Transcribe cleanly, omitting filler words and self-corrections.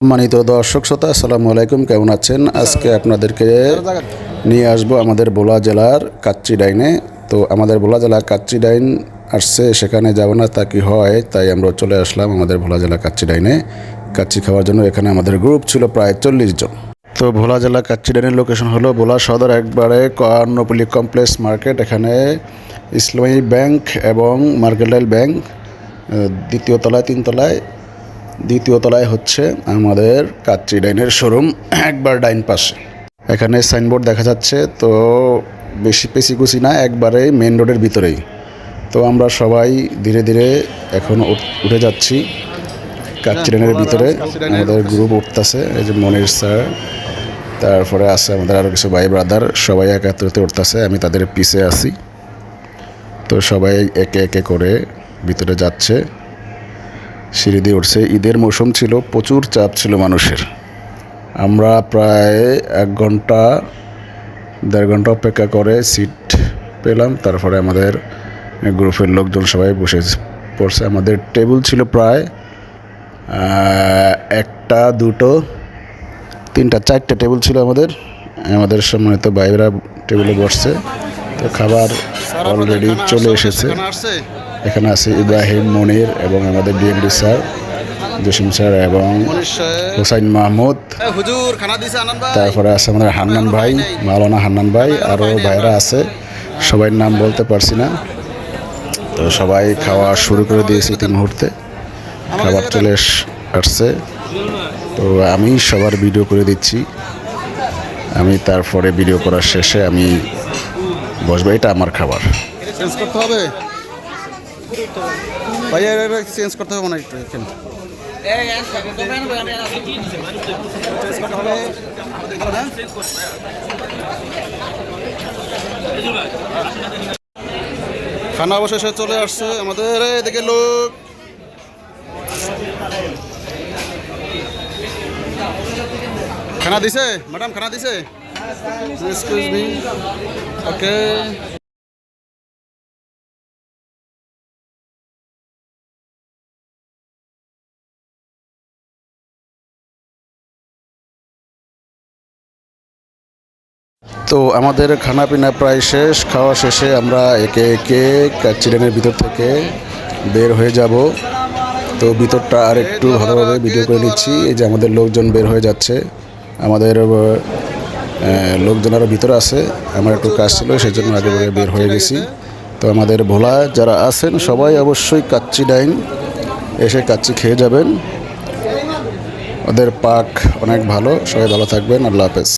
সম্মানিত দর্শক শ্রোতা, আসসালামু আলাইকুম। কেমন আছেন? আজকে আপনাদেরকে নিয়ে আসবো আমাদের ভোলা জেলার কাচ্চি ডাইনে। তো আমাদের ভোলা জেলার কাচ্চি ডাইন আসছে, সেখানে যাব না তা কি হয়, তাই আমরা চলে আসলাম আমাদের ভোলা জেলা কাচ্চি ডাইনে কাচ্চি খাওয়ার জন্য। এখানে আমাদের গ্রুপ ছিল প্রায় 40 জন। তো ভোলা জেলা কাচ্চি ডাইনের লোকেশন হলো ভোলা সদর একবারে কর্ণপল্লী কমপ্লেক্স মার্কেট। এখানে ইসলামী ব্যাংক এবং মার্কেন্টাইল ব্যাংক দ্বিতীয় তলায়, দ্বিতীয় তলায় হচ্ছে আমাদের কাচ্চি ডাইনের শোরুম, একবার ডাইন পাশে। এখানে সাইনবোর্ড দেখা যাচ্ছে, তো বেশি পেছিকুচি না, একবারে মেন রোডের ভিতরেই। তো আমরা সবাই ধীরে ধীরে এখন উঠে যাচ্ছি কাচ্চি ডাইনের ভিতরে। আমাদের গ্রুপ উঠতেছে, এই যে মনির স্যার, তারপরে আছে আমাদের আরও কিছু ভাই ব্রাদার, সবাই একাত্রতে উঠতেছে, আমি তাদের পিছে আছি। তো সবাই একে একে করে ভিতরে যাচ্ছে, সিঁড়ি দিয়ে উঠছে। ঈদের মৌসুম ছিল, প্রচুর চাপ ছিল মানুষের। আমরা প্রায় 1-1.5 ঘন্টা অপেক্ষা করে সিট পেলাম। তারপরে আমাদের গ্রুপের লোকজন সবাই বসে পড়ছে। আমাদের টেবিল ছিল প্রায় 1টা 2টো 3টা 4টে টেবিল ছিল আমাদের সম্মানিত ভাইরা টেবিলে বসছে। তো খাবার অলরেডি চলে এসেছে। এখানে আছে ইব্রাহিম, মনির এবং আমাদের ডিএমডি স্যার, জসিম স্যার এবং হুসাইন মাহমুদ। তারপরে আছে আমাদের হান্নান ভাই, মাওলানা হান্নান ভাই, আরও ভাইরা আছে, সবাই নাম বলতে পারছি না। তো সবাই খাওয়া শুরু করে দিয়েছি ইতি মুহূর্তে, খাবার চলে আসছে। তো আমি সবার ভিডিও করে দিচ্ছি। আমি তারপরে ভিডিও করার শেষে আমি বসবো। এটা আমার খাবার। চেঞ্জ করতে হবে ভাইয়া, চেঞ্জ করতে হবে না একটু। খানা অবশেষে চলে আসছে আমাদের। এদিকে লোক খানা দিছে, ম্যাডাম খানা দিছে, এক্সকিউজ মি, ওকে। তো আমাদের খানা পিনা প্রায় শেষ। খাওয়া শেষে আমরা একে একে কাচ্চি ডাইনের ভিতর থেকে বের হয়ে যাব। তো ভিতরটা আর একটু ভালোভাবে ভিডিও করে নিচ্ছি। এই যে আমাদের লোকজন বের হয়ে যাচ্ছে, আমাদের লোকজন আরও ভিতরে আছে। আমার একটু কাজ ছিল, সেই জন্য আগে বের হয়ে গেছি। তো আমাদের ভোলা যারা আছেন সবাই অবশ্যই কাচ্চি ডাইন এসে কাচ্চি খেয়ে যাবেন। ওদের পাক অনেক ভালো। সবাই ভালো থাকবেন। আল্লাহ হাফেজ।